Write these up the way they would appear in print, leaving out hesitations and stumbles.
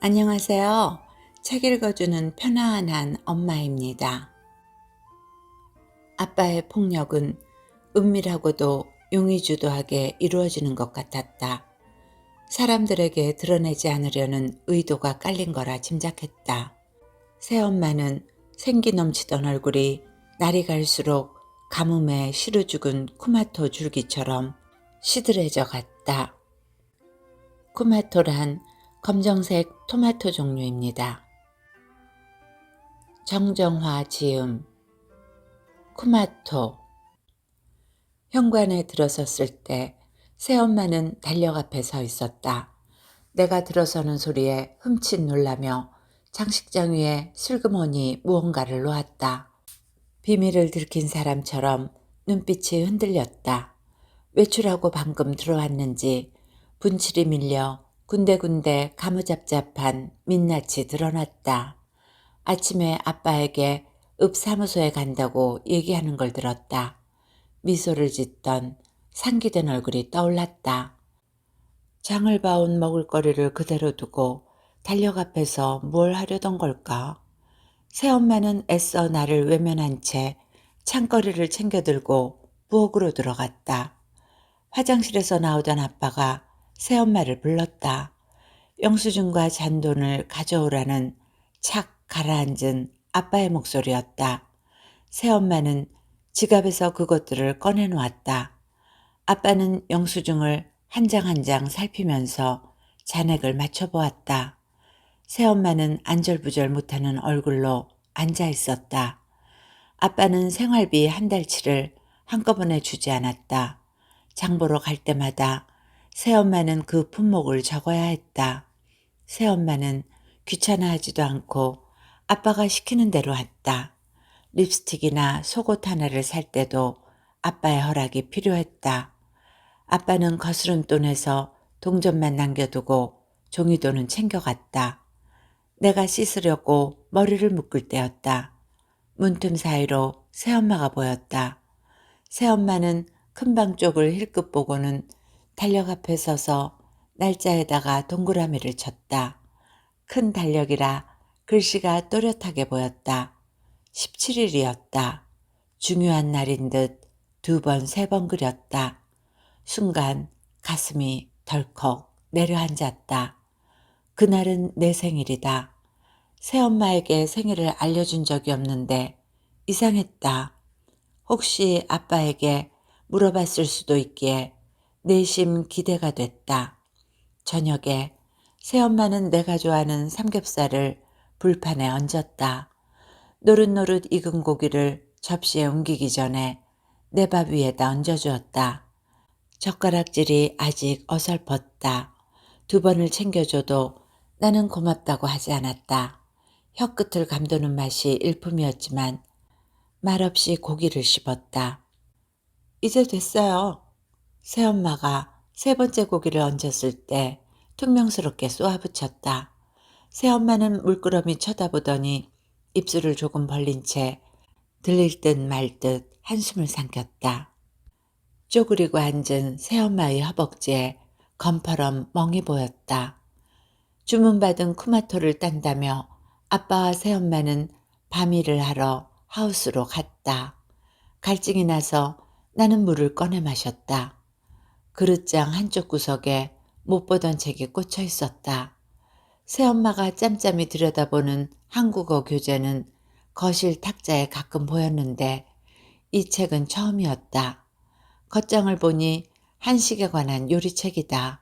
안녕하세요. 책 읽어주는 편안한 엄마입니다. 아빠의 폭력은 은밀하고도 용의주도하게 이루어지는 것 같았다. 사람들에게 드러내지 않으려는 의도가 깔린 거라 짐작했다. 새엄마는 생기 넘치던 얼굴이 날이 갈수록 가뭄에 시루 죽은 쿠마토 줄기처럼 시들해져 갔다. 쿠마토란 검정색 토마토 종류입니다. 정정화 지음 쿠마토. 현관에 들어섰을 때 새엄마는 달력 앞에 서 있었다. 내가 들어서는 소리에 흠칫 놀라며 장식장 위에 슬그머니 무언가를 놓았다. 비밀을 들킨 사람처럼 눈빛이 흔들렸다. 외출하고 방금 들어왔는지 분칠이 밀려 군데군데 가무잡잡한 민낯이 드러났다. 아침에 아빠에게 읍사무소에 간다고 얘기하는 걸 들었다. 미소를 짓던 상기된 얼굴이 떠올랐다. 장을 봐온 먹을거리를 그대로 두고 달력 앞에서 뭘 하려던 걸까? 새엄마는 애써 나를 외면한 채 창거리를 챙겨들고 부엌으로 들어갔다. 화장실에서 나오던 아빠가 새엄마를 불렀다. 영수증과 잔돈을 가져오라는 착 가라앉은 아빠의 목소리였다. 새엄마는 지갑에서 그것들을 꺼내놓았다. 아빠는 영수증을 한 장 한 장 살피면서 잔액을 맞춰보았다. 새엄마는 안절부절 못하는 얼굴로 앉아 있었다. 아빠는 생활비 한 달치를 한꺼번에 주지 않았다. 장 보러 갈 때마다 새엄마는 그 품목을 적어야 했다. 새엄마는 귀찮아하지도 않고 아빠가 시키는 대로 했다. 립스틱이나 속옷 하나를 살 때도 아빠의 허락이 필요했다. 아빠는 거스름돈에서 동전만 남겨두고 종이돈은 챙겨갔다. 내가 씻으려고 머리를 묶을 때였다. 문틈 사이로 새엄마가 보였다. 새엄마는 큰 방 쪽을 힐끗 보고는 달력 앞에 서서 날짜에다가 동그라미를 쳤다. 큰 달력이라 글씨가 또렷하게 보였다. 17일이었다. 중요한 날인 듯 2번, 3번 그렸다. 순간 가슴이 덜컥 내려앉았다. 그날은 내 생일이다. 새엄마에게 생일을 알려준 적이 없는데 이상했다. 혹시 아빠에게 물어봤을 수도 있기에 내심 기대가 됐다. 저녁에 새엄마는 내가 좋아하는 삼겹살을 불판에 얹었다. 노릇노릇 익은 고기를 접시에 옮기기 전에 내 밥 위에다 얹어주었다. 젓가락질이 아직 어설펐다. 2번을 챙겨줘도 나는 고맙다고 하지 않았다. 혀끝을 감도는 맛이 일품이었지만 말없이 고기를 씹었다. 이제 됐어요. 새엄마가 3번째 고기를 얹었을 때 퉁명스럽게 쏘아붙였다. 새엄마는 물끄러미 쳐다보더니 입술을 조금 벌린 채 들릴 듯 말 듯 한숨을 삼켰다. 쪼그리고 앉은 새엄마의 허벅지에 검퍼럼 멍이 보였다. 주문받은 쿠마토를 딴다며 아빠와 새엄마는 밤일을 하러 하우스로 갔다. 갈증이 나서 나는 물을 꺼내 마셨다. 그릇장 한쪽 구석에 못 보던 책이 꽂혀 있었다. 새엄마가 짬짬이 들여다보는 한국어 교재는 거실 탁자에 가끔 보였는데 이 책은 처음이었다. 겉장을 보니 한식에 관한 요리책이다.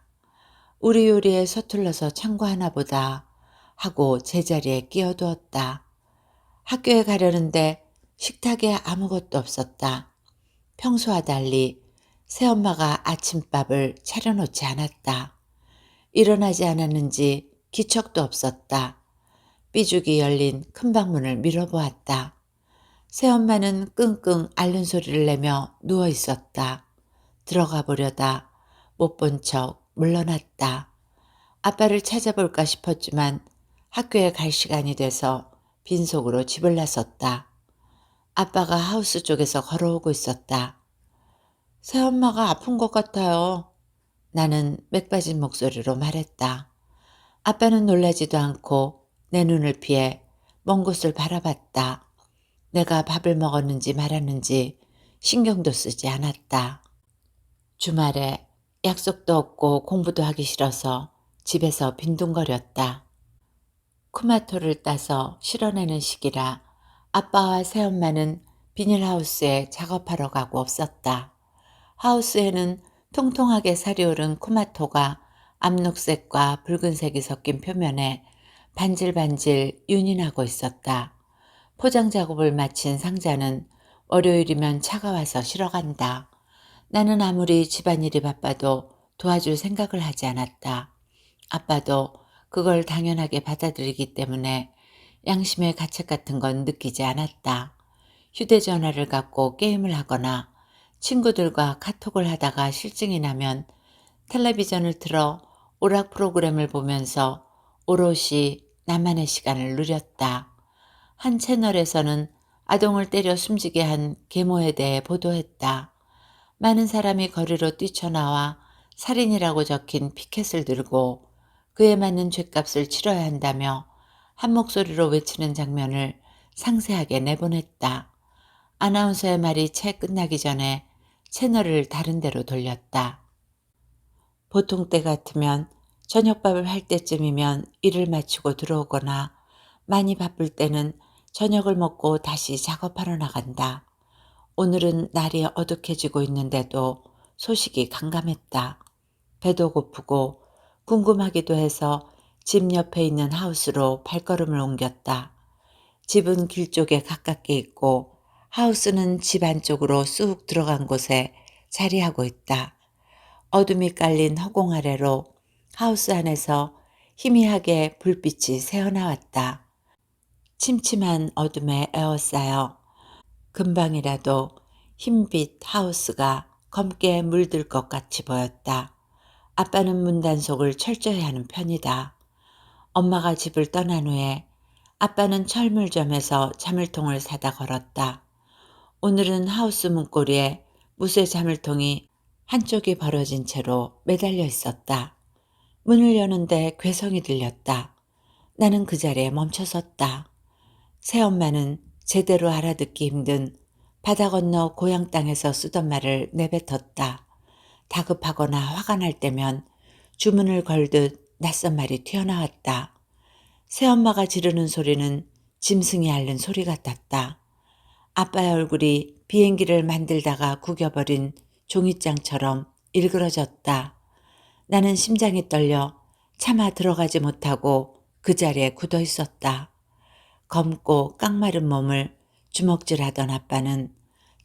우리 요리에 서툴러서 참고하나 보다 하고 제자리에 끼워두었다. 학교에 가려는데 식탁에 아무것도 없었다. 평소와 달리 새엄마가 아침밥을 차려놓지 않았다. 일어나지 않았는지 기척도 없었다. 삐죽이 열린 큰 방문을 밀어보았다. 새엄마는 끙끙 앓는 소리를 내며 누워 있었다. 들어가 보려다 못 본 척 물러났다. 아빠를 찾아볼까 싶었지만 학교에 갈 시간이 돼서 빈속으로 집을 나섰다. 아빠가 하우스 쪽에서 걸어오고 있었다. 새엄마가 아픈 것 같아요. 나는 맥 빠진 목소리로 말했다. 아빠는 놀라지도 않고 내 눈을 피해 먼 곳을 바라봤다. 내가 밥을 먹었는지 말았는지 신경도 쓰지 않았다. 주말에 약속도 없고 공부도 하기 싫어서 집에서 빈둥거렸다. 쿠마토를 따서 실어내는 시기라 아빠와 새엄마는 비닐하우스에 작업하러 가고 없었다. 하우스에는 통통하게 살이 오른 쿠마토가 암록색과 붉은색이 섞인 표면에 반질반질 윤이 나고 있었다. 포장 작업을 마친 상자는 월요일이면 차가 와서 실어간다. 나는 아무리 집안일이 바빠도 도와줄 생각을 하지 않았다. 아빠도 그걸 당연하게 받아들이기 때문에 양심의 가책 같은 건 느끼지 않았다. 휴대전화를 갖고 게임을 하거나 친구들과 카톡을 하다가 실증이 나면 텔레비전을 틀어 오락 프로그램을 보면서 오롯이 나만의 시간을 누렸다. 한 채널에서는 아동을 때려 숨지게 한 계모에 대해 보도했다. 많은 사람이 거리로 뛰쳐나와 살인이라고 적힌 피켓을 들고 그에 맞는 죗값을 치러야 한다며 한 목소리로 외치는 장면을 상세하게 내보냈다. 아나운서의 말이 채 끝나기 전에 채널을 다른 데로 돌렸다. 보통 때 같으면 저녁밥을 할 때쯤이면 일을 마치고 들어오거나 많이 바쁠 때는 저녁을 먹고 다시 작업하러 나간다. 오늘은 날이 어둑해지고 있는데도 소식이 간감했다. 배도 고프고 궁금하기도 해서 집 옆에 있는 하우스로 발걸음을 옮겼다. 집은 길 쪽에 가깝게 있고 하우스는 집 안쪽으로 쑥 들어간 곳에 자리하고 있다. 어둠이 깔린 허공 아래로 하우스 안에서 희미하게 불빛이 새어나왔다. 침침한 어둠에 에워싸여 금방이라도 흰빛 하우스가 검게 물들 것 같이 보였다. 아빠는 문단속을 철저히 하는 편이다. 엄마가 집을 떠난 후에 아빠는 철물점에서 자물통을 사다 걸었다. 오늘은 하우스 문고리에 무쇠 자물통이 한쪽이 벌어진 채로 매달려 있었다. 문을 여는데 괴성이 들렸다. 나는 그 자리에 멈춰섰다. 새엄마는 제대로 알아듣기 힘든 바다 건너 고향 땅에서 쓰던 말을 내뱉었다. 다급하거나 화가 날 때면 주문을 걸듯 낯선 말이 튀어나왔다. 새엄마가 지르는 소리는 짐승이 앓는 소리 같았다. 아빠의 얼굴이 비행기를 만들다가 구겨버린 종이장처럼 일그러졌다. 나는 심장이 떨려 차마 들어가지 못하고 그 자리에 굳어 있었다. 검고 깡마른 몸을 주먹질하던 아빠는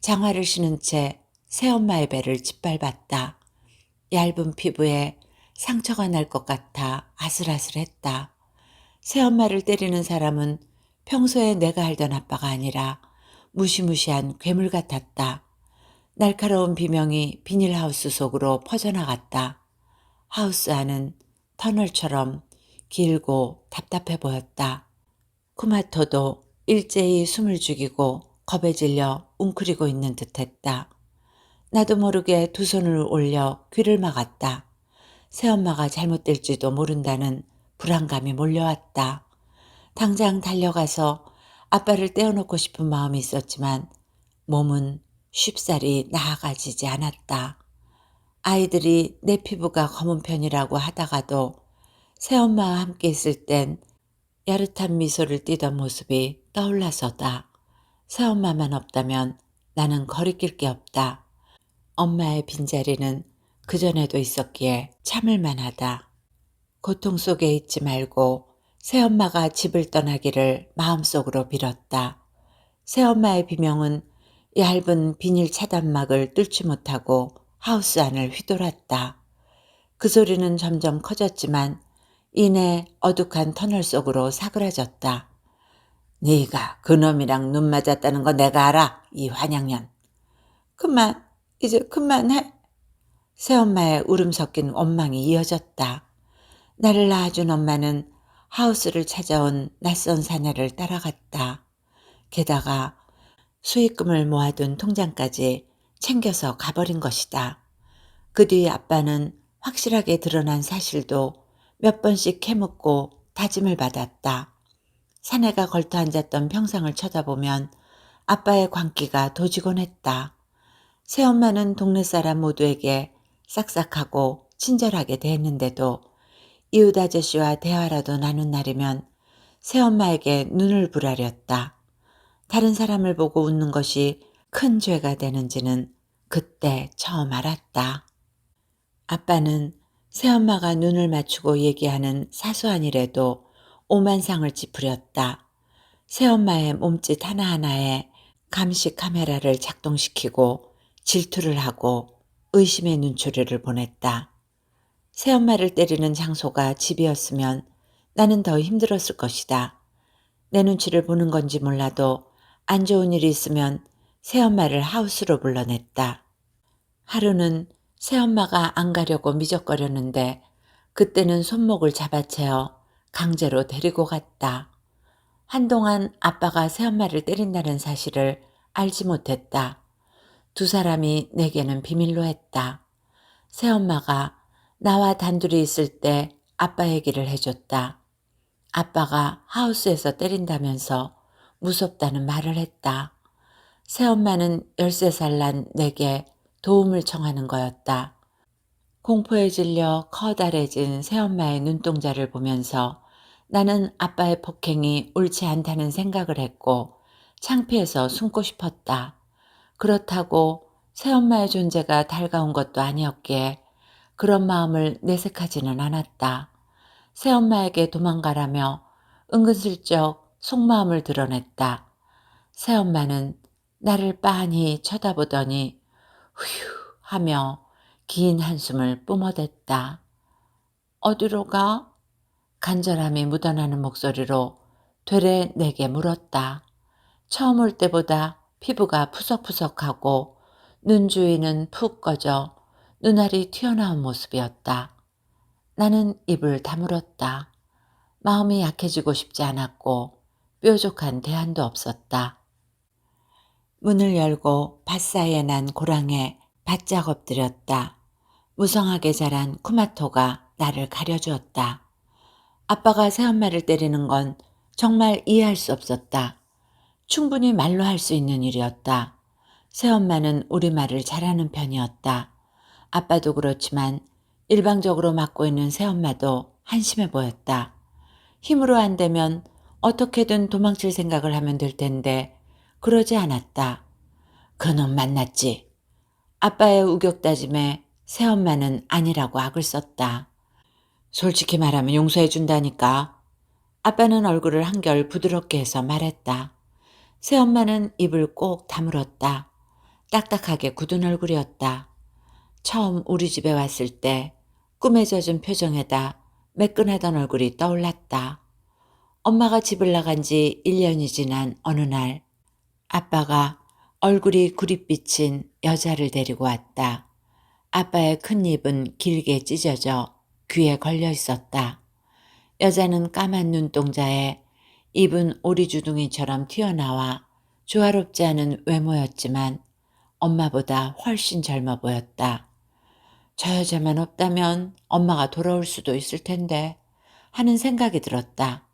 장화를 신은 채 새엄마의 배를 짓밟았다. 얇은 피부에 상처가 날 것 같아 아슬아슬했다. 새엄마를 때리는 사람은 평소에 내가 알던 아빠가 아니라 무시무시한 괴물 같았다. 날카로운 비명이 비닐하우스 속으로 퍼져나갔다. 하우스 안은 터널처럼 길고 답답해 보였다. 쿠마토도 일제히 숨을 죽이고 겁에 질려 웅크리고 있는 듯했다. 나도 모르게 두 손을 올려 귀를 막았다. 새엄마가 잘못될지도 모른다는 불안감이 몰려왔다. 당장 달려가서 아빠를 떼어놓고 싶은 마음이 있었지만 몸은 쉽사리 나아가지지 않았다. 아이들이 내 피부가 검은 편이라고 하다가도 새엄마와 함께 있을 땐 야릇한 미소를 띠던 모습이 떠올라서다. 새엄마만 없다면 나는 거리낄 게 없다. 엄마의 빈자리는 그전에도 있었기에 참을 만하다. 고통 속에 있지 말고 새엄마가 집을 떠나기를 마음속으로 빌었다. 새엄마의 비명은 얇은 비닐 차단막을 뚫지 못하고 하우스 안을 휘돌았다. 그 소리는 점점 커졌지만 이내 어둑한 터널 속으로 사그라졌다. 네가 그놈이랑 눈 맞았다는 거 내가 알아, 이 환양년. 그만, 이제 그만해. 새엄마의 울음 섞인 원망이 이어졌다. 나를 낳아준 엄마는 하우스를 찾아온 낯선 사내를 따라갔다. 게다가 수익금을 모아둔 통장까지 챙겨서 가버린 것이다. 그 뒤 아빠는 확실하게 드러난 사실도 몇 번씩 캐묻고 다짐을 받았다. 사내가 걸터앉았던 평상을 쳐다보면 아빠의 광기가 도지곤 했다. 새엄마는 동네 사람 모두에게 싹싹하고 친절하게 대했는데도 이웃 아저씨와 대화라도 나눈 날이면 새엄마에게 눈을 부라렸다. 다른 사람을 보고 웃는 것이 큰 죄가 되는지는 그때 처음 알았다. 아빠는 새엄마가 눈을 맞추고 얘기하는 사소한 일에도 오만상을 찌푸렸다. 새엄마의 몸짓 하나하나에 감시 카메라를 작동시키고 질투를 하고 의심의 눈초리를 보냈다. 새엄마를 때리는 장소가 집이었으면 나는 더 힘들었을 것이다. 내 눈치를 보는 건지 몰라도 안 좋은 일이 있으면 새엄마를 하우스로 불러냈다. 하루는 새엄마가 안 가려고 미적거렸는데 그때는 손목을 잡아채어 강제로 데리고 갔다. 한동안 아빠가 새엄마를 때린다는 사실을 알지 못했다. 두 사람이 내게는 비밀로 했다. 새엄마가 나와 단둘이 있을 때 아빠 얘기를 해줬다. 아빠가 하우스에서 때린다면서 무섭다는 말을 했다. 새엄마는 13살 난 내게 도움을 청하는 거였다. 공포에 질려 커다래진 새엄마의 눈동자를 보면서 나는 아빠의 폭행이 옳지 않다는 생각을 했고 창피해서 숨고 싶었다. 그렇다고 새엄마의 존재가 달가운 것도 아니었기에 그런 마음을 내색하지는 않았다. 새엄마에게 도망가라며 은근슬쩍 속마음을 드러냈다. 새엄마는 나를 빤히 쳐다보더니 휴 하며 긴 한숨을 뿜어댔다. 어디로 가? 간절함이 묻어나는 목소리로 되레 내게 물었다. 처음 올 때보다 피부가 푸석푸석하고 눈 주위는 푹 꺼져 눈알이 튀어나온 모습이었다. 나는 입을 다물었다. 마음이 약해지고 싶지 않았고 뾰족한 대안도 없었다. 문을 열고 밭 사이에 난 고랑에 바짝 엎드렸다. 무성하게 자란 쿠마토가 나를 가려주었다. 아빠가 새엄마를 때리는 건 정말 이해할 수 없었다. 충분히 말로 할 수 있는 일이었다. 새엄마는 우리말을 잘하는 편이었다. 아빠도 그렇지만 일방적으로 맞고 있는 새엄마도 한심해 보였다. 힘으로 안 되면 어떻게든 도망칠 생각을 하면 될 텐데 그러지 않았다. 그놈 만났지. 아빠의 우격다짐에 새엄마는 아니라고 악을 썼다. 솔직히 말하면 용서해 준다니까. 아빠는 얼굴을 한결 부드럽게 해서 말했다. 새엄마는 입을 꼭 다물었다. 딱딱하게 굳은 얼굴이었다. 처음 우리 집에 왔을 때 꿈에 젖은 표정에다 매끈하던 얼굴이 떠올랐다. 엄마가 집을 나간 지 1년이 지난 어느 날 아빠가 얼굴이 구릿빛인 여자를 데리고 왔다. 아빠의 큰 입은 길게 찢어져 귀에 걸려 있었다. 여자는 까만 눈동자에 입은 오리주둥이처럼 튀어나와 조화롭지 않은 외모였지만 엄마보다 훨씬 젊어 보였다. 저 여자만 없다면 엄마가 돌아올 수도 있을 텐데 하는 생각이 들었다.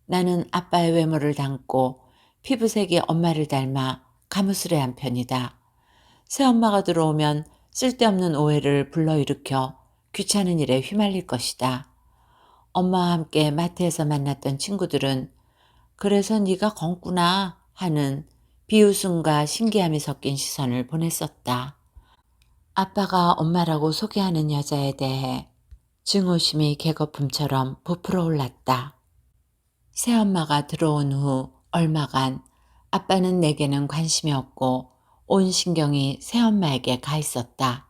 나는 아빠의 외모를 닮고 피부색이 엄마를 닮아 가무스레한 편이다. 새엄마가 들어오면 쓸데없는 오해를 불러일으켜 귀찮은 일에 휘말릴 것이다. 엄마와 함께 마트에서 만났던 친구들은 그래서 네가 검구나 하는 비웃음과 신기함이 섞인 시선을 보냈었다. 아빠가 엄마라고 소개하는 여자에 대해 증오심이 개거품처럼 부풀어 올랐다. 새엄마가 들어온 후 얼마간 아빠는 내게는 관심이 없고 온 신경이 새엄마에게 가 있었다.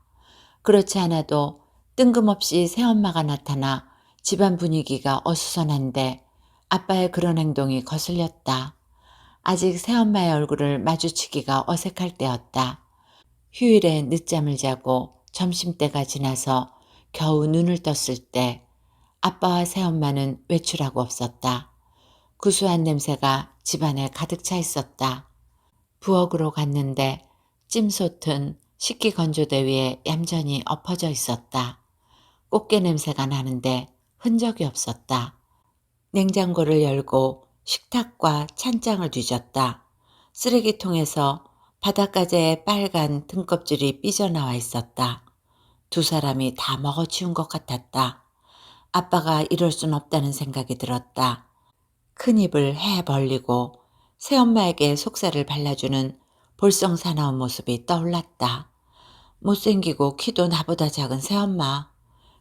그렇지 않아도 뜬금없이 새엄마가 나타나 집안 분위기가 어수선한데 아빠의 그런 행동이 거슬렸다. 아직 새엄마의 얼굴을 마주치기가 어색할 때였다. 휴일에 늦잠을 자고 점심때가 지나서 겨우 눈을 떴을 때 아빠와 새엄마는 외출하고 없었다. 구수한 냄새가 집안에 가득 차 있었다. 부엌으로 갔는데 찜솥은 식기 건조대 위에 얌전히 엎어져 있었다. 꽃게 냄새가 나는데 흔적이 없었다. 냉장고를 열고 식탁과 찬장을 뒤졌다. 쓰레기통에서 바닷가재의 빨간 등껍질이 삐져나와 있었다. 두 사람이 다 먹어치운 것 같았다. 아빠가 이럴 순 없다는 생각이 들었다. 큰 입을 해 벌리고 새엄마에게 속살을 발라주는 볼썽사나운 모습이 떠올랐다. 못생기고 키도 나보다 작은 새엄마.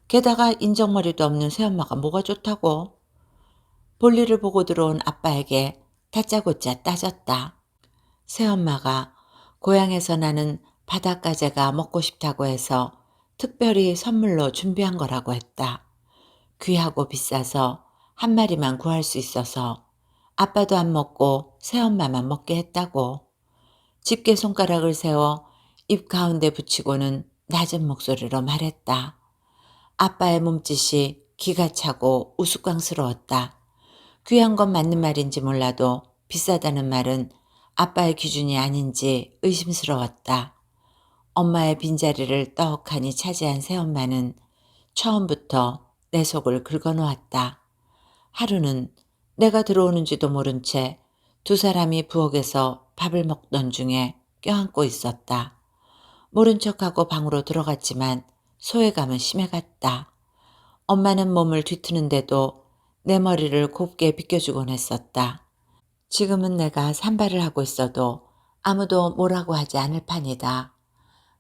게다가 인정머리도 없는 새엄마가 뭐가 좋다고. 볼일을 보고 들어온 아빠에게 다짜고짜 따졌다. 새엄마가 고향에서 나는 바닷가재가 먹고 싶다고 해서 특별히 선물로 준비한 거라고 했다. 귀하고 비싸서 한 마리만 구할 수 있어서 아빠도 안 먹고 새엄마만 먹게 했다고. 집게 손가락을 세워 입 가운데 붙이고는 낮은 목소리로 말했다. 아빠의 몸짓이 기가 차고 우스꽝스러웠다. 귀한 건 맞는 말인지 몰라도 비싸다는 말은 아빠의 기준이 아닌지 의심스러웠다. 엄마의 빈자리를 떡하니 차지한 새엄마는 처음부터 내 속을 긁어놓았다. 하루는 내가 들어오는지도 모른 채 두 사람이 부엌에서 밥을 먹던 중에 껴안고 있었다. 모른 척하고 방으로 들어갔지만 소외감은 심해갔다. 엄마는 몸을 뒤트는데도 내 머리를 곱게 빗겨주곤 했었다. 지금은 내가 산발을 하고 있어도 아무도 뭐라고 하지 않을 판이다.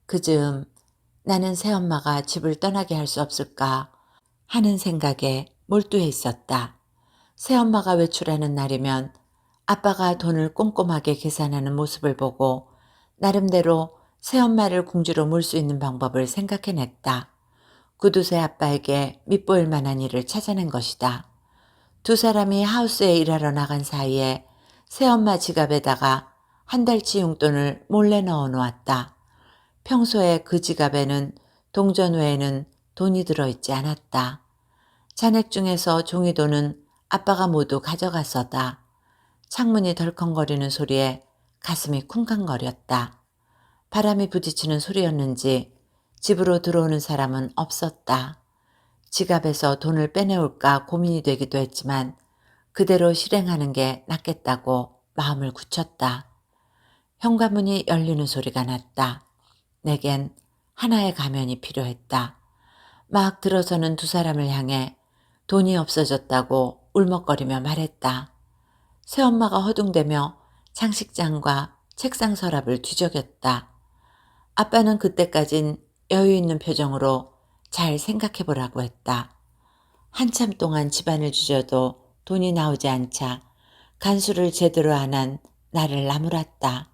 그즈음 나는 새엄마가 집을 떠나게 할 수 없을까 하는 생각에 몰두해 있었다. 새엄마가 외출하는 날이면 아빠가 돈을 꼼꼼하게 계산하는 모습을 보고 나름대로 새엄마를 궁지로 몰 수 있는 방법을 생각해냈다. 구두쇠 아빠에게 밉보일 만한 일을 찾아낸 것이다. 두 사람이 하우스에 일하러 나간 사이에 새엄마 지갑에다가 한 달치 용돈을 몰래 넣어 놓았다. 평소에 그 지갑에는 동전 외에는 돈이 들어있지 않았다. 잔액 중에서 종이돈은 아빠가 모두 가져갔었다. 창문이 덜컹거리는 소리에 가슴이 쿵쾅거렸다. 바람이 부딪히는 소리였는지 집으로 들어오는 사람은 없었다. 지갑에서 돈을 빼내올까 고민이 되기도 했지만 그대로 실행하는 게 낫겠다고 마음을 굳혔다. 현관문이 열리는 소리가 났다. 내겐 하나의 가면이 필요했다. 막 들어서는 두 사람을 향해 돈이 없어졌다고 울먹거리며 말했다. 새엄마가 허둥대며 장식장과 책상 서랍을 뒤적였다. 아빠는 그때까진 여유 있는 표정으로 잘 생각해보라고 했다. 한참 동안 집안을 뒤져도 돈이 나오지 않자 간수를 제대로 안 한 나를 나무랐다.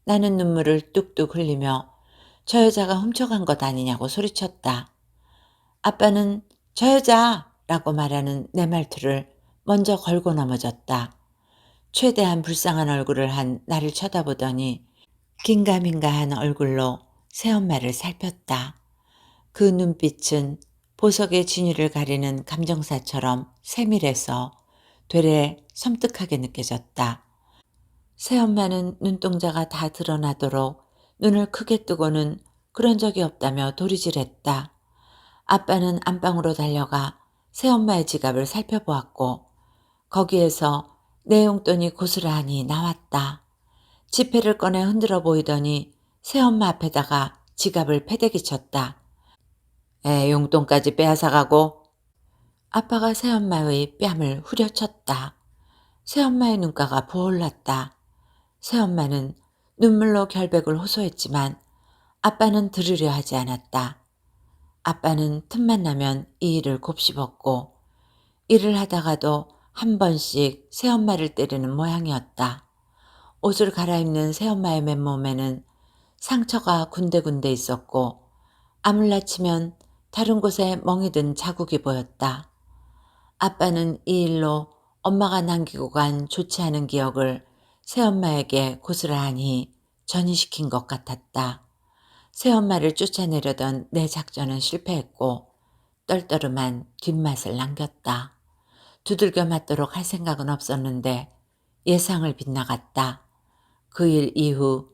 나는 눈물을 뚝뚝 흘리며 저 여자가 훔쳐간 것 아니냐고 소리쳤다. 아빠는 저 여자라고 말하는 내 말투를 먼저 걸고 넘어졌다. 최대한 불쌍한 얼굴을 한 나를 쳐다보더니 긴가민가한 얼굴로 새엄마를 살폈다. 그 눈빛은 보석의 진위를 가리는 감정사처럼 세밀해서 되레 섬뜩하게 느껴졌다. 새엄마는 눈동자가 다 드러나도록 눈을 크게 뜨고는 그런 적이 없다며 도리질했다. 아빠는 안방으로 달려가 새엄마의 지갑을 살펴보았고 거기에서 내 용돈이 고스란히 나왔다. 지폐를 꺼내 흔들어 보이더니 새엄마 앞에다가 지갑을 패대기 쳤다. 용돈까지 빼앗아가고. 아빠가 새엄마의 뺨을 후려쳤다. 새엄마의 눈가가 부어올랐다. 새엄마는 눈물로 결백을 호소했지만 아빠는 들으려 하지 않았다. 아빠는 틈만 나면 이 일을 곱씹었고 일을 하다가도 한 번씩 새엄마를 때리는 모양이었다. 옷을 갈아입는 새엄마의 맨몸에는 상처가 군데군데 있었고 아물라치면 다른 곳에 멍이 든 자국이 보였다. 아빠는 이 일로 엄마가 남기고 간 좋지 않은 기억을 새엄마에게 고스란히 전이시킨 것 같았다. 새엄마를 쫓아내려던 내 작전은 실패했고 떨떠름한 뒷맛을 남겼다. 두들겨 맞도록 할 생각은 없었는데 예상을 빗나갔다. 그 일 이후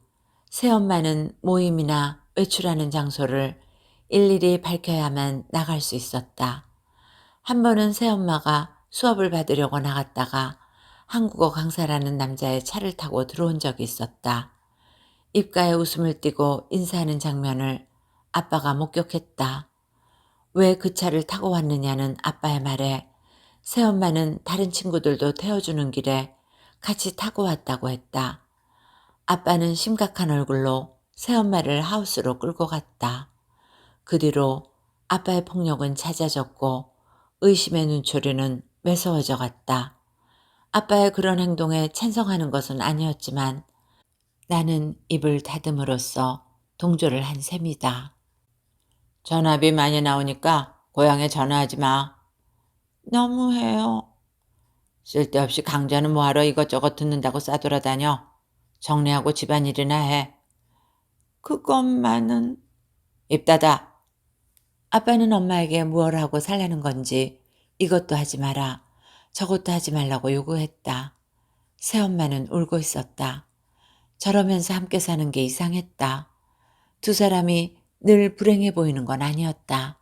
새엄마는 모임이나 외출하는 장소를 일일이 밝혀야만 나갈 수 있었다. 한 번은 새엄마가 수업을 받으려고 나갔다가 한국어 강사라는 남자의 차를 타고 들어온 적이 있었다. 입가에 웃음을 띠고 인사하는 장면을 아빠가 목격했다. 왜 그 차를 타고 왔느냐는 아빠의 말에 새엄마는 다른 친구들도 태워주는 길에 같이 타고 왔다고 했다. 아빠는 심각한 얼굴로 새엄마를 하우스로 끌고 갔다. 그 뒤로 아빠의 폭력은 잦아졌고 의심의 눈초리는 매서워져 갔다. 아빠의 그런 행동에 찬성하는 것은 아니었지만 나는 입을 다듬으로써 동조를 한 셈이다. 전화비 많이 나오니까 고향에 전화하지 마. 너무해요. 쓸데없이 강자는 뭐하러 이것저것 듣는다고 싸돌아다녀. 정리하고 집안일이나 해. 그것만은. 입 닫아. 아빠는 엄마에게 무얼 하고 살라는 건지 이것도 하지 마라, 저것도 하지 말라고 요구했다. 새엄마는 울고 있었다. 저러면서 함께 사는 게 이상했다. 두 사람이 늘 불행해 보이는 건 아니었다.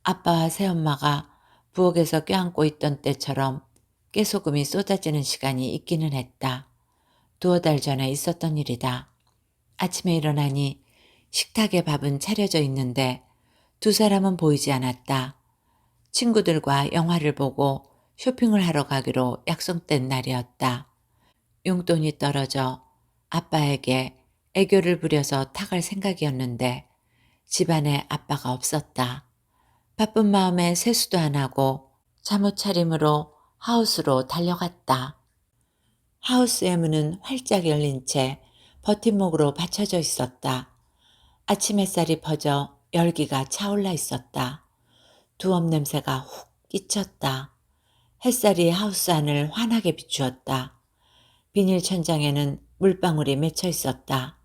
아빠와 새엄마가 부엌에서 껴안고 있던 때처럼 깨소금이 쏟아지는 시간이 있기는 했다. 두어 달 전에 있었던 일이다. 아침에 일어나니 식탁에 밥은 차려져 있는데 두 사람은 보이지 않았다. 친구들과 영화를 보고 쇼핑을 하러 가기로 약속된 날이었다. 용돈이 떨어져 아빠에게 애교를 부려서 타갈 생각이었는데 집안에 아빠가 없었다. 바쁜 마음에 세수도 안 하고 잠옷 차림으로 하우스로 달려갔다. 하우스의 문은 활짝 열린 채 버팀목으로 받쳐져 있었다. 아침 햇살이 퍼져 열기가 차올라 있었다. 두업 냄새가 훅 끼쳤다. 햇살이 하우스 안을 환하게 비추었다. 비닐 천장에는 물방울이 맺혀 있었다.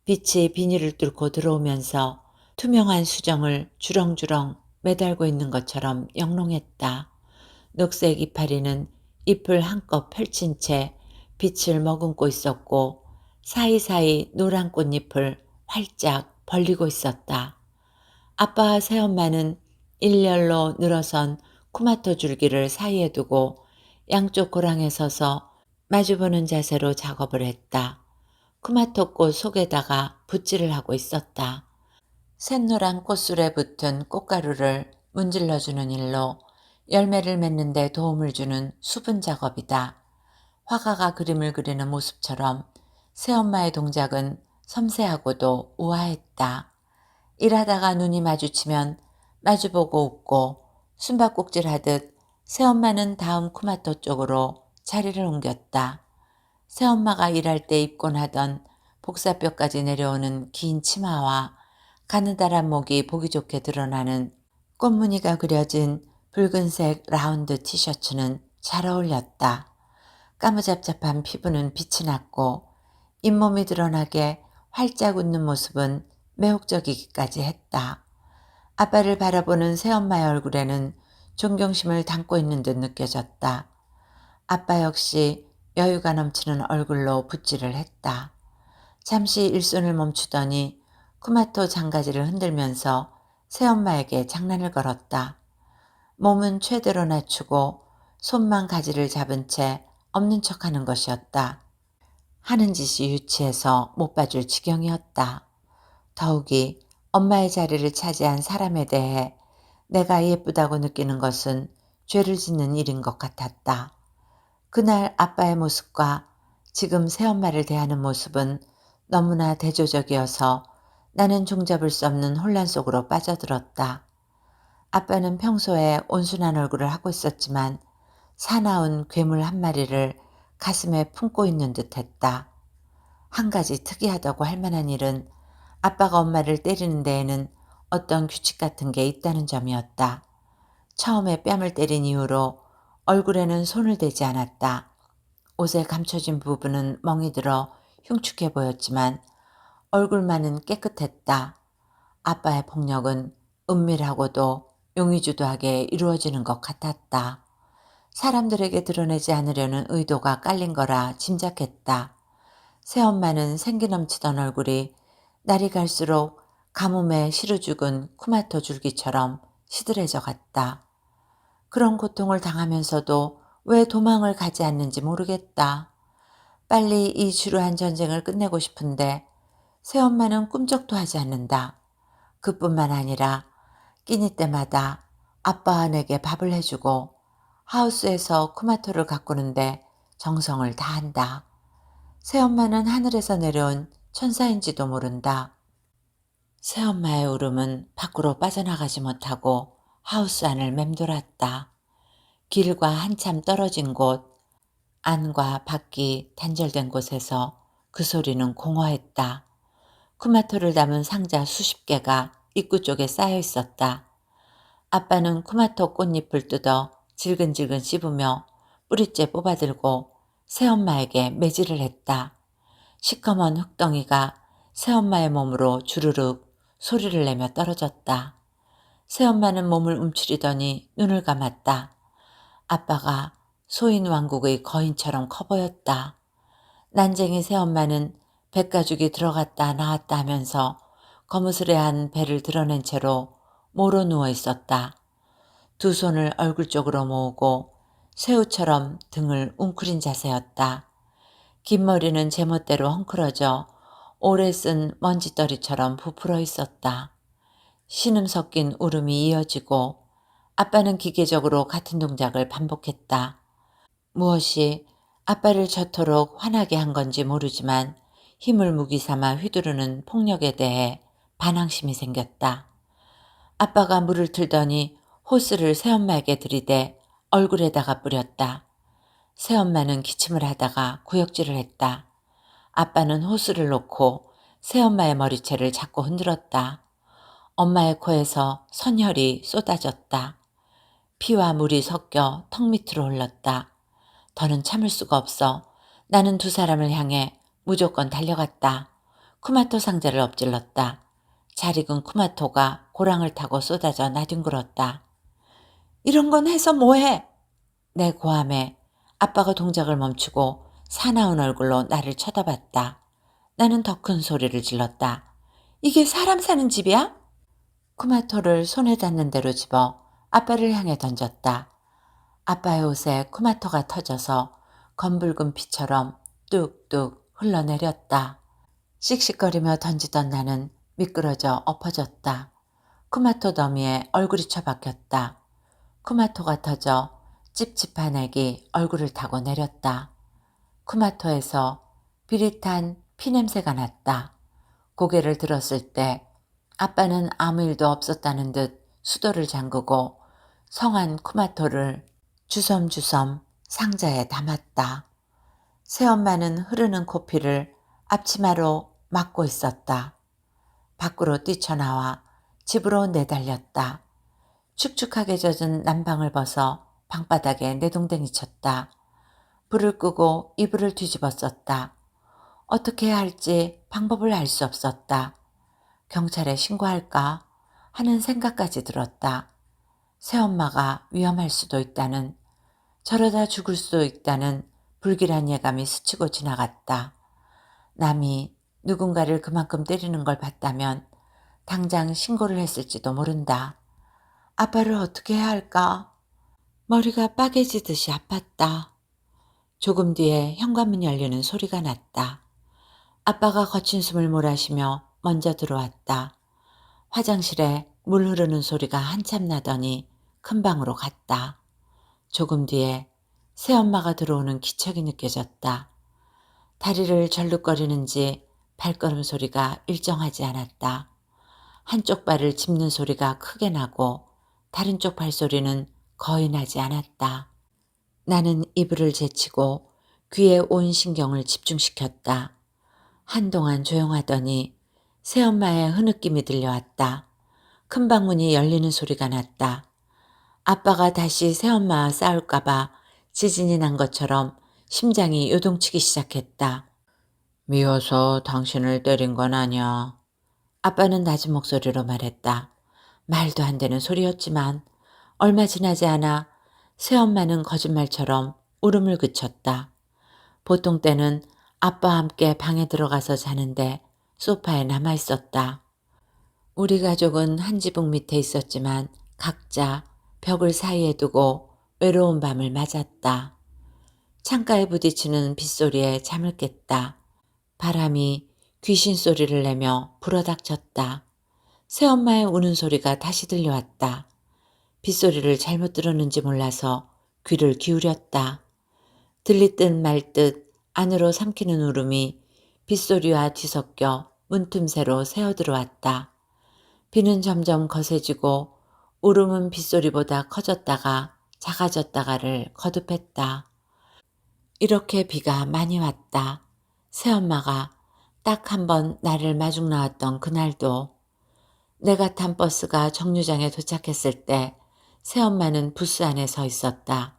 빛이 비닐을 뚫고 들어오면서 투명한 수정을 주렁주렁 매달고 있는 것처럼 영롱했다. 녹색 이파리는 잎을 한껏 펼친 채 빛을 머금고 있었고 사이사이 노란 꽃잎을 활짝 벌리고 있었다. 아빠와 새엄마는 일렬로 늘어선 토마토 줄기를 사이에 두고 양쪽 고랑에 서서 마주보는 자세로 작업을 했다. 토마토꽃 속에다가 붓질을 하고 있었다. 샛노란 꽃술에 붙은 꽃가루를 문질러주는 일로 열매를 맺는 데 도움을 주는 수분 작업이다. 화가가 그림을 그리는 모습처럼 새엄마의 동작은 섬세하고도 우아했다. 일하다가 눈이 마주치면 마주보고 웃고 숨바꼭질하듯 새엄마는 다음 토마토 쪽으로 자리를 옮겼다. 새엄마가 일할 때 입곤 하던 복사뼈까지 내려오는 긴 치마와 가느다란 목이 보기 좋게 드러나는 꽃무늬가 그려진 붉은색 라운드 티셔츠는 잘 어울렸다. 까무잡잡한 피부는 빛이 났고 잇몸이 드러나게 활짝 웃는 모습은 매혹적이기까지 했다. 아빠를 바라보는 새엄마의 얼굴에는 존경심을 담고 있는 듯 느껴졌다. 아빠 역시 여유가 넘치는 얼굴로 붓질을 했다. 잠시 일손을 멈추더니 토마토 장가지를 흔들면서 새엄마에게 장난을 걸었다. 몸은 최대로 낮추고 손만 가지를 잡은 채 없는 척하는 것이었다. 하는 짓이 유치해서 못 봐줄 지경이었다. 더욱이 엄마의 자리를 차지한 사람에 대해 내가 예쁘다고 느끼는 것은 죄를 짓는 일인 것 같았다. 그날 아빠의 모습과 지금 새엄마를 대하는 모습은 너무나 대조적이어서 나는 종잡을 수 없는 혼란 속으로 빠져들었다. 아빠는 평소에 온순한 얼굴을 하고 있었지만 사나운 괴물 한 마리를 가슴에 품고 있는 듯했다. 한 가지 특이하다고 할 만한 일은 아빠가 엄마를 때리는 데에는 어떤 규칙 같은 게 있다는 점이었다. 처음에 뺨을 때린 이후로 얼굴에는 손을 대지 않았다. 옷에 감춰진 부분은 멍이 들어 흉측해 보였지만 얼굴만은 깨끗했다. 아빠의 폭력은 은밀하고도 용의주도하게 이루어지는 것 같았다. 사람들에게 드러내지 않으려는 의도가 깔린 거라 짐작했다. 새엄마는 생기 넘치던 얼굴이 날이 갈수록 가뭄에 시루 죽은 쿠마토 줄기처럼 시들해져 갔다. 그런 고통을 당하면서도 왜 도망을 가지 않는지 모르겠다. 빨리 이 지루한 전쟁을 끝내고 싶은데 새엄마는 꿈쩍도 하지 않는다. 그뿐만 아니라 끼니 때마다 아빠와 내게 밥을 해주고 하우스에서 쿠마토를 가꾸는데 정성을 다한다. 새엄마는 하늘에서 내려온 천사인지도 모른다. 새엄마의 울음은 밖으로 빠져나가지 못하고 하우스 안을 맴돌았다. 길과 한참 떨어진 곳, 안과 밖이 단절된 곳에서 그 소리는 공허했다. 쿠마토를 담은 상자 수십 개가 입구 쪽에 쌓여 있었다. 아빠는 쿠마토 꽃잎을 뜯어 질근질근 씹으며 뿌리째 뽑아들고 새엄마에게 매질을 했다. 시커먼 흙덩이가 새엄마의 몸으로 주르륵 소리를 내며 떨어졌다. 새엄마는 몸을 움츠리더니 눈을 감았다. 아빠가 소인 왕국의 거인처럼 커 보였다. 난쟁이 새엄마는 백가죽이 들어갔다 나왔다 하면서 거무스레한 배를 드러낸 채로 모로 누워 있었다. 두 손을 얼굴 쪽으로 모으고 새우처럼 등을 웅크린 자세였다. 긴 머리는 제멋대로 헝클어져 오래 쓴 먼지떨이처럼 부풀어 있었다. 신음 섞인 울음이 이어지고 아빠는 기계적으로 같은 동작을 반복했다. 무엇이 아빠를 저토록 화나게 한 건지 모르지만 힘을 무기 삼아 휘두르는 폭력에 대해 반항심이 생겼다. 아빠가 물을 틀더니 호스를 새엄마에게 들이대 얼굴에다가 뿌렸다. 새엄마는 기침을 하다가 구역질을 했다. 아빠는 호스를 놓고 새엄마의 머리채를 자꾸 흔들었다. 엄마의 코에서 선혈이 쏟아졌다. 피와 물이 섞여 턱 밑으로 흘렀다. 더는 참을 수가 없어 나는 두 사람을 향해 무조건 달려갔다. 쿠마토 상자를 엎질렀다. 잘 익은 쿠마토가 고랑을 타고 쏟아져 나뒹굴었다. 이런 건 해서 뭐해? 내 고함에 아빠가 동작을 멈추고 사나운 얼굴로 나를 쳐다봤다. 나는 더 큰 소리를 질렀다. 이게 사람 사는 집이야? 쿠마토를 손에 닿는 대로 집어 아빠를 향해 던졌다. 아빠의 옷에 쿠마토가 터져서 검붉은 피처럼 뚝뚝 흘러내렸다. 씩씩거리며 던지던 나는 미끄러져 엎어졌다. 쿠마토 더미에 얼굴이 처박혔다. 쿠마토가 터져 찝찝한 액이 얼굴을 타고 내렸다. 쿠마토에서 비릿한 피냄새가 났다. 고개를 들었을 때 아빠는 아무 일도 없었다는 듯 수도를 잠그고 성한 쿠마토를 주섬주섬 상자에 담았다. 새엄마는 흐르는 코피를 앞치마로 막고 있었다. 밖으로 뛰쳐나와 집으로 내달렸다. 축축하게 젖은 난방을 벗어 방바닥에 내동댕이 쳤다. 불을 끄고 이불을 뒤집어 썼다. 어떻게 해야 할지 방법을 알 수 없었다. 경찰에 신고할까 하는 생각까지 들었다. 새엄마가 위험할 수도 있다는, 저러다 죽을 수도 있다는 불길한 예감이 스치고 지나갔다. 남이 누군가를 그만큼 때리는 걸 봤다면 당장 신고를 했을지도 모른다. 아빠를 어떻게 해야 할까? 머리가 빠개지듯이 아팠다. 조금 뒤에 현관문이 열리는 소리가 났다. 아빠가 거친 숨을 몰아쉬며 먼저 들어왔다. 화장실에 물 흐르는 소리가 한참 나더니 큰 방으로 갔다. 조금 뒤에 새엄마가 들어오는 기척이 느껴졌다. 다리를 절룩거리는지 발걸음 소리가 일정하지 않았다. 한쪽 발을 짚는 소리가 크게 나고 다른 쪽 발소리는 거의 나지 않았다. 나는 이불을 제치고 귀에 온 신경을 집중시켰다. 한동안 조용하더니 새엄마의 흐느낌이 들려왔다. 큰 방문이 열리는 소리가 났다. 아빠가 다시 새엄마와 싸울까봐 지진이 난 것처럼 심장이 요동치기 시작했다. 미워서 당신을 때린 건 아니야. 아빠는 낮은 목소리로 말했다. 말도 안 되는 소리였지만 얼마 지나지 않아 새엄마는 거짓말처럼 울음을 그쳤다. 보통 때는 아빠와 함께 방에 들어가서 자는데 소파에 남아 있었다. 우리 가족은 한 지붕 밑에 있었지만 각자 벽을 사이에 두고 외로운 밤을 맞았다. 창가에 부딪히는 빗소리에 잠을 깼다. 바람이 귀신 소리를 내며 불어닥쳤다. 새엄마의 우는 소리가 다시 들려왔다. 빗소리를 잘못 들었는지 몰라서 귀를 기울였다. 들리듯 말듯 안으로 삼키는 울음이 빗소리와 뒤섞여 문틈새로 새어들어왔다. 비는 점점 거세지고 울음은 빗소리보다 커졌다가 작아졌다가를 거듭했다. 이렇게 비가 많이 왔다. 새엄마가 딱 한 번 나를 마중 나왔던 그날도 내가 탄 버스가 정류장에 도착했을 때 새엄마는 부스 안에 서 있었다.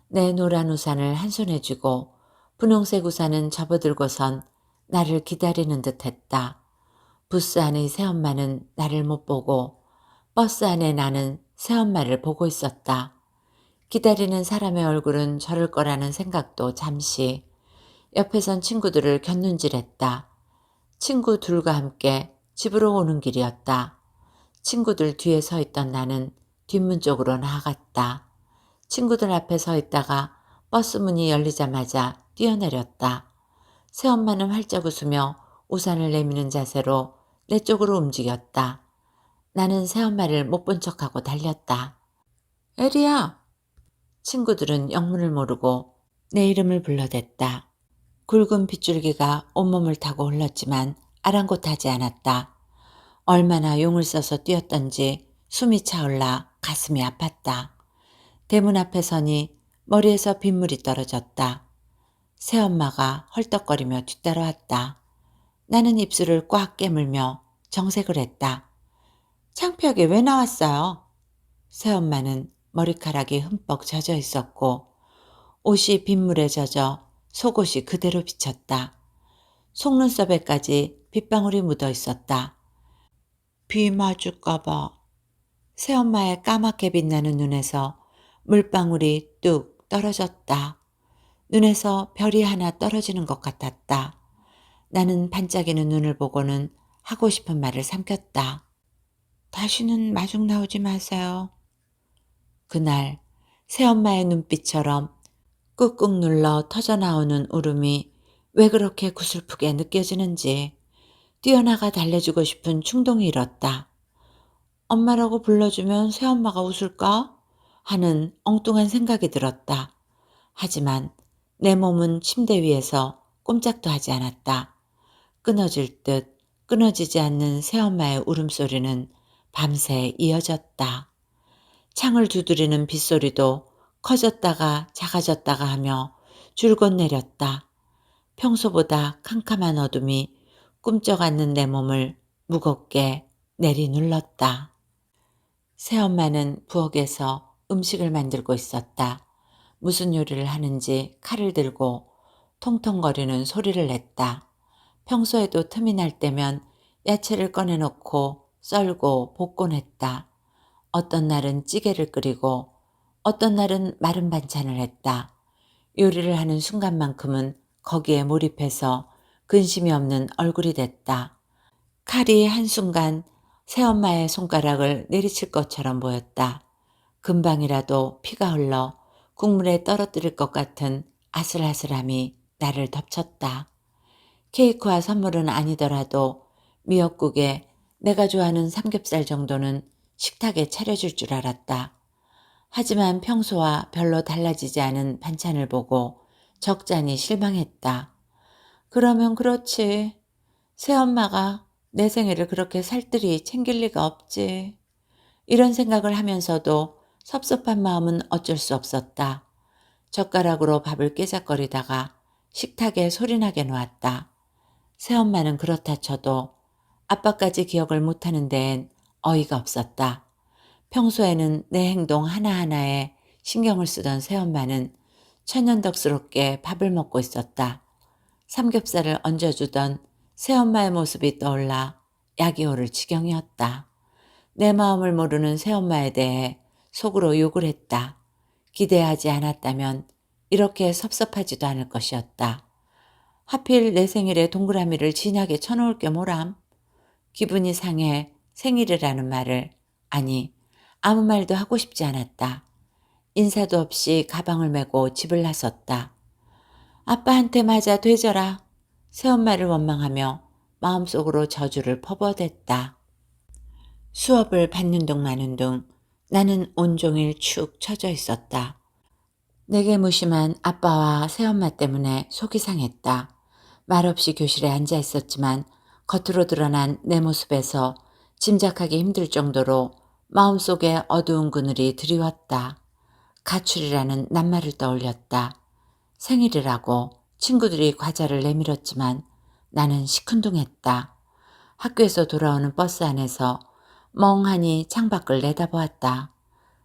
내 노란 우산을 한 손에 쥐고 분홍색 우산은 접어들고선 나를 기다리는 듯 했다. 부스 안의 새엄마는 나를 못 보고 버스 안에 나는 새엄마를 보고 있었다. 기다리는 사람의 얼굴은 저럴 거라는 생각도 잠시. 옆에선 친구들을 곁눈질했다. 친구 둘과 함께 집으로 오는 길이었다. 친구들 뒤에 서 있던 나는 뒷문 쪽으로 나아갔다. 친구들 앞에 서 있다가 버스 문이 열리자마자 뛰어내렸다. 새엄마는 활짝 웃으며 우산을 내미는 자세로 내 쪽으로 움직였다. 나는 새엄마를 못 본 척하고 달렸다. 에리야! 친구들은 영문을 모르고 내 이름을 불러댔다. 굵은 빗줄기가 온몸을 타고 흘렀지만 아랑곳하지 않았다. 얼마나 용을 써서 뛰었던지 숨이 차올라 가슴이 아팠다. 대문 앞에 서니 머리에서 빗물이 떨어졌다. 새엄마가 헐떡거리며 뒤따라왔다. 나는 입술을 꽉 깨물며 정색을 했다. 창피하게 왜 나왔어요? 새엄마는 머리카락이 흠뻑 젖어 있었고 옷이 빗물에 젖어 속옷이 그대로 비쳤다. 속눈썹에까지 빗방울이 묻어 있었다. 비 맞을까봐. 새엄마의 까맣게 빛나는 눈에서 물방울이 뚝 떨어졌다. 눈에서 별이 하나 떨어지는 것 같았다. 나는 반짝이는 눈을 보고는 하고 싶은 말을 삼켰다. 다시는 마중 나오지 마세요. 그날 새엄마의 눈빛처럼 꾹꾹 눌러 터져나오는 울음이 왜 그렇게 구슬프게 느껴지는지 뛰어나가 달래주고 싶은 충동이 일었다. 엄마라고 불러주면 새엄마가 웃을까? 하는 엉뚱한 생각이 들었다. 하지만 내 몸은 침대 위에서 꼼짝도 하지 않았다. 끊어질 듯 끊어지지 않는 새엄마의 울음소리는 밤새 이어졌다. 창을 두드리는 빗소리도 커졌다가 작아졌다가 하며 줄곧 내렸다. 평소보다 캄캄한 어둠이 꿈쩍 않는 내 몸을 무겁게 내리눌렀다. 새엄마는 부엌에서 음식을 만들고 있었다. 무슨 요리를 하는지 칼을 들고 통통거리는 소리를 냈다. 평소에도 틈이 날 때면 야채를 꺼내놓고 썰고 볶곤 했다. 어떤 날은 찌개를 끓이고 어떤 날은 마른 반찬을 했다. 요리를 하는 순간만큼은 거기에 몰입해서 근심이 없는 얼굴이 됐다. 칼이 한순간 새엄마의 손가락을 내리칠 것처럼 보였다. 금방이라도 피가 흘러 국물에 떨어뜨릴 것 같은 아슬아슬함이 나를 덮쳤다. 케이크와 선물은 아니더라도 미역국에 내가 좋아하는 삼겹살 정도는 식탁에 차려줄 줄 알았다. 하지만 평소와 별로 달라지지 않은 반찬을 보고 적잖이 실망했다. 그러면 그렇지. 새엄마가 내 생일을 그렇게 살뜰히 챙길 리가 없지. 이런 생각을 하면서도 섭섭한 마음은 어쩔 수 없었다. 젓가락으로 밥을 깨작거리다가 식탁에 소리나게 놓았다. 새엄마는 그렇다 쳐도 아빠까지 기억을 못하는 데엔 어이가 없었다. 평소에는 내 행동 하나하나에 신경을 쓰던 새엄마는 천연덕스럽게 밥을 먹고 있었다. 삼겹살을 얹어주던 새엄마의 모습이 떠올라 약이 오를 지경이었다. 내 마음을 모르는 새엄마에 대해 속으로 욕을 했다. 기대하지 않았다면 이렇게 섭섭하지도 않을 것이었다. 하필 내 생일에 동그라미를 진하게 쳐놓을 게 뭐람? 기분이 상해 생일이라는 말을, 아니, 아무 말도 하고 싶지 않았다. 인사도 없이 가방을 메고 집을 나섰다. 아빠한테 맞아 되져라. 새엄마를 원망하며 마음속으로 저주를 퍼부어댔다. 수업을 받는 둥 마는 둥 나는 온종일 축 처져 있었다. 내게 무심한 아빠와 새엄마 때문에 속이 상했다. 말없이 교실에 앉아 있었지만 겉으로 드러난 내 모습에서 짐작하기 힘들 정도로 마음속에 어두운 그늘이 드리웠다. 가출이라는 낱말을 떠올렸다. 생일이라고 친구들이 과자를 내밀었지만 나는 시큰둥했다. 학교에서 돌아오는 버스 안에서 멍하니 창밖을 내다보았다.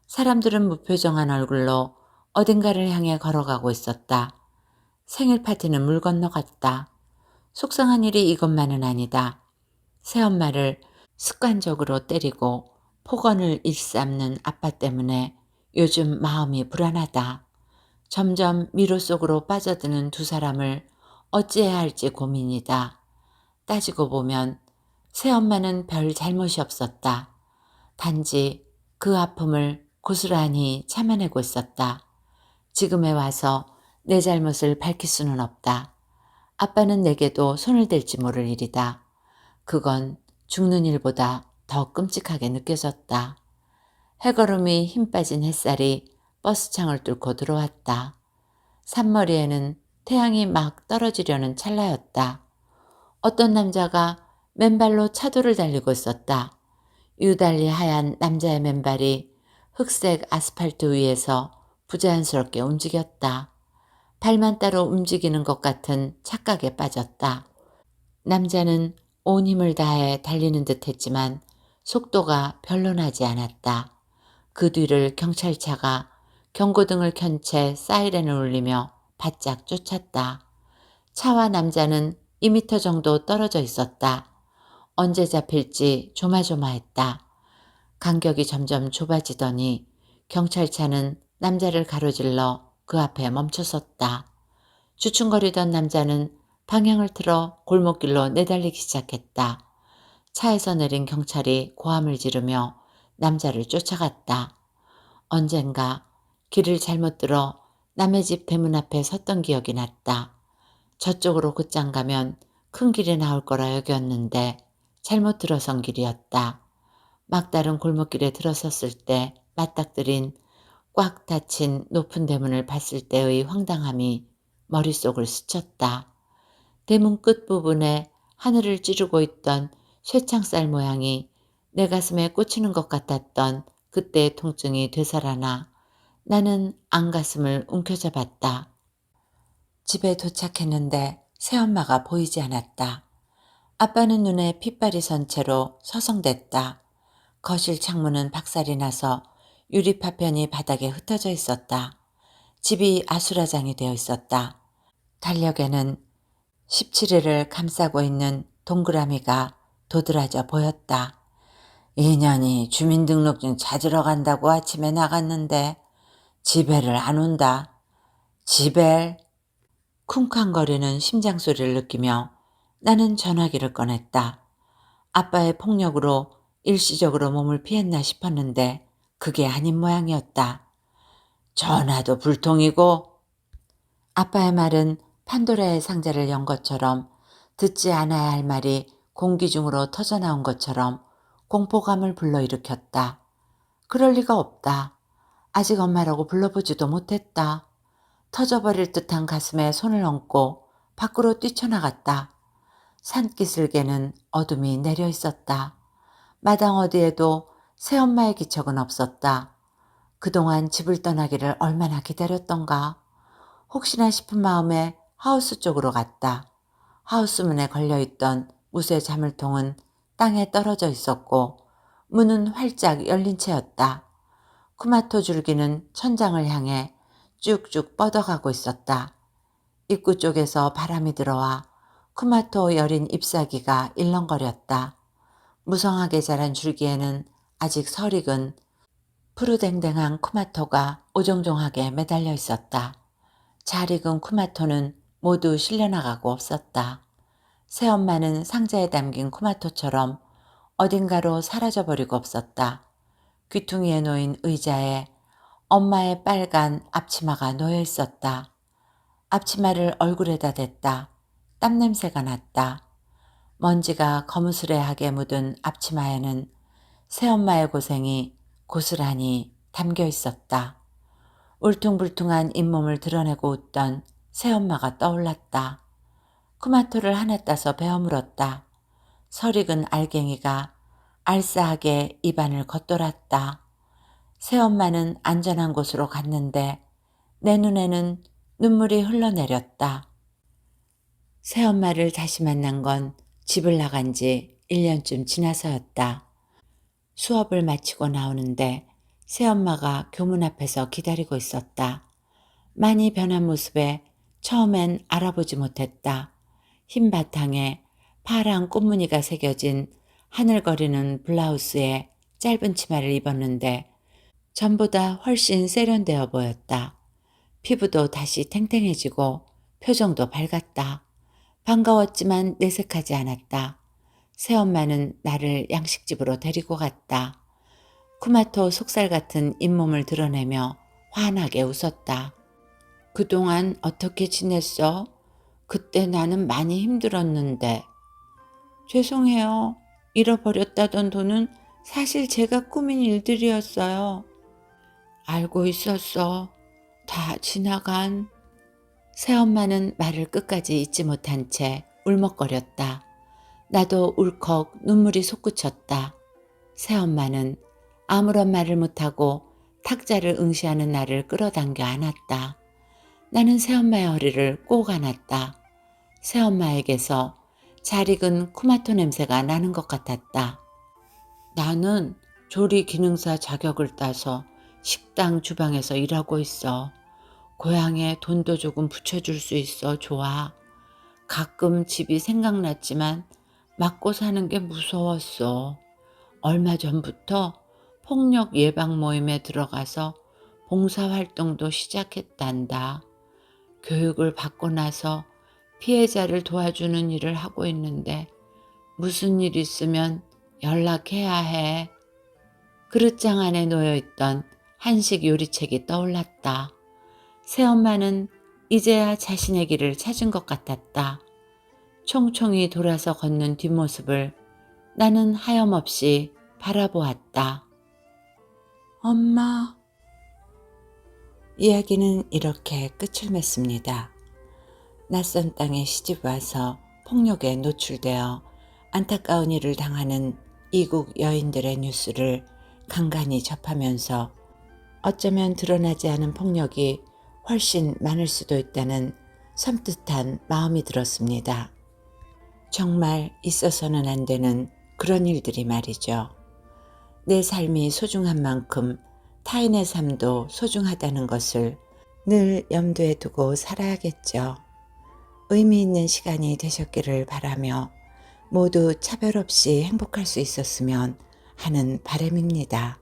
사람들은 무표정한 얼굴로 어딘가를 향해 걸어가고 있었다. 생일 파티는 물 건너갔다. 속상한 일이 이것만은 아니다. 새엄마를 습관적으로 때리고 폭언을 일삼는 아빠 때문에 요즘 마음이 불안하다. 점점 미로 속으로 빠져드는 두 사람을 어찌해야 할지 고민이다. 따지고 보면 새엄마는 별 잘못이 없었다. 단지 그 아픔을 고스란히 참아내고 있었다. 지금에 와서 내 잘못을 밝힐 수는 없다. 아빠는 내게도 손을 댈지 모를 일이다. 그건 죽는 일보다 더 끔찍하게 느껴졌다. 해걸음이 힘 빠진 햇살이 버스 창을 뚫고 들어왔다. 산머리에는 태양이 막 떨어지려는 찰나였다. 어떤 남자가 맨발로 차도를 달리고 있었다. 유달리 하얀 남자의 맨발이 흑색 아스팔트 위에서 부자연스럽게 움직였다. 발만 따로 움직이는 것 같은 착각에 빠졌다. 남자는 온 힘을 다해 달리는 듯 했지만 속도가 별로 나지 않았다. 그 뒤를 경찰차가 경고등을 켠 채 사이렌을 울리며 바짝 쫓았다. 차와 남자는 2미터 정도 떨어져 있었다. 언제 잡힐지 조마조마했다. 간격이 점점 좁아지더니 경찰차는 남자를 가로질러 그 앞에 멈춰섰다. 주춤거리던 남자는 방향을 틀어 골목길로 내달리기 시작했다. 차에서 내린 경찰이 고함을 지르며 남자를 쫓아갔다. 언젠가 길을 잘못 들어 남의 집 대문 앞에 섰던 기억이 났다. 저쪽으로 곧장 가면 큰 길이 나올 거라 여겼는데 잘못 들어선 길이었다. 막다른 골목길에 들어섰을 때 맞닥뜨린 꽉 닫힌 높은 대문을 봤을 때의 황당함이 머릿속을 스쳤다. 대문 끝부분에 하늘을 찌르고 있던 쇠창살 모양이 내 가슴에 꽂히는 것 같았던 그때의 통증이 되살아나 나는 안가슴을 움켜잡았다. 집에 도착했는데 새엄마가 보이지 않았다. 아빠는 눈에 핏발이 선 채로 서성댔다. 거실 창문은 박살이 나서 유리 파편이 바닥에 흩어져 있었다. 집이 아수라장이 되어 있었다. 달력에는 17일을 감싸고 있는 동그라미가 도드라져 보였다. 인연이 주민등록증 찾으러 간다고 아침에 나갔는데 집에를 안 온다. 집에 쿵쾅거리는 심장 소리를 느끼며 나는 전화기를 꺼냈다. 아빠의 폭력으로 일시적으로 몸을 피했나 싶었는데 그게 아닌 모양이었다. 전화도 불통이고. 아빠의 말은 판도라의 상자를 연 것처럼 듣지 않아야 할 말이 공기 중으로 터져나온 것처럼 공포감을 불러일으켰다. 그럴 리가 없다. 아직 엄마라고 불러보지도 못했다. 터져버릴 듯한 가슴에 손을 얹고 밖으로 뛰쳐나갔다. 산기슭에는 어둠이 내려 있었다. 마당 어디에도 새엄마의 기척은 없었다. 그동안 집을 떠나기를 얼마나 기다렸던가. 혹시나 싶은 마음에 하우스 쪽으로 갔다. 하우스 문에 걸려있던 무쇠 자물통은 땅에 떨어져 있었고 문은 활짝 열린 채였다. 쿠마토 줄기는 천장을 향해 쭉쭉 뻗어가고 있었다. 입구 쪽에서 바람이 들어와 쿠마토 여린 잎사귀가 일렁거렸다. 무성하게 자란 줄기에는 아직 설익은 푸르댕댕한 쿠마토가 오종종하게 매달려 있었다. 잘 익은 쿠마토는 모두 실려나가고 없었다. 새엄마는 상자에 담긴 쿠마토처럼 어딘가로 사라져버리고 없었다. 귀퉁이에 놓인 의자에 엄마의 빨간 앞치마가 놓여 있었다. 앞치마를 얼굴에다 댔다. 땀냄새가 났다. 먼지가 거무스레하게 묻은 앞치마에는 새엄마의 고생이 고스란히 담겨 있었다. 울퉁불퉁한 잇몸을 드러내고 웃던 새엄마가 떠올랐다. 쿠마토를 하나 따서 베어 물었다. 설익은 알갱이가 알싸하게 입안을 겉돌았다. 새엄마는 안전한 곳으로 갔는데 내 눈에는 눈물이 흘러내렸다. 새엄마를 다시 만난 건 집을 나간 지 1년쯤 지나서였다. 수업을 마치고 나오는데 새엄마가 교문 앞에서 기다리고 있었다. 많이 변한 모습에 처음엔 알아보지 못했다. 흰 바탕에 파란 꽃무늬가 새겨진 하늘거리는 블라우스에 짧은 치마를 입었는데 전보다 훨씬 세련되어 보였다. 피부도 다시 탱탱해지고 표정도 밝았다. 반가웠지만 내색하지 않았다. 새엄마는 나를 양식집으로 데리고 갔다. 쿠마토 속살 같은 잇몸을 드러내며 환하게 웃었다. 그동안 어떻게 지냈어? 그때 나는 많이 힘들었는데. 죄송해요. 잃어버렸다던 돈은 사실 제가 꾸민 일들이었어요. 알고 있었어. 다 지나간. 새엄마는 말을 끝까지 잊지 못한 채 울먹거렸다. 나도 울컥 눈물이 솟구쳤다. 새엄마는 아무런 말을 못하고 탁자를 응시하는 나를 끌어당겨 안았다. 나는 새엄마의 허리를 꼭 안았다. 새엄마에게서 잘 익은 쿠마토 냄새가 나는 것 같았다. 나는 조리 기능사 자격을 따서 식당 주방에서 일하고 있어. 고향에 돈도 조금 붙여줄 수 있어 좋아. 가끔 집이 생각났지만 맞고 사는 게 무서웠어. 얼마 전부터 폭력 예방 모임에 들어가서 봉사활동도 시작했단다. 교육을 받고 나서 피해자를 도와주는 일을 하고 있는데 무슨 일 있으면 연락해야 해. 그릇장 안에 놓여있던 한식 요리책이 떠올랐다. 새엄마는 이제야 자신의 길을 찾은 것 같았다. 총총히 돌아서 걷는 뒷모습을 나는 하염없이 바라보았다. 엄마. 이야기는 이렇게 끝을 맺습니다. 낯선 땅에 시집 와서 폭력에 노출되어 안타까운 일을 당하는 이국 여인들의 뉴스를 간간히 접하면서 어쩌면 드러나지 않은 폭력이 훨씬 많을 수도 있다는 섬뜩한 마음이 들었습니다. 정말 있어서는 안 되는 그런 일들이 말이죠. 내 삶이 소중한 만큼 타인의 삶도 소중하다는 것을 늘 염두에 두고 살아야겠죠. 의미 있는 시간이 되셨기를 바라며 모두 차별 없이 행복할 수 있었으면 하는 바람입니다.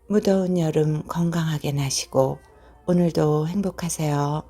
무더운 여름 건강하게 나시고 오늘도 행복하세요.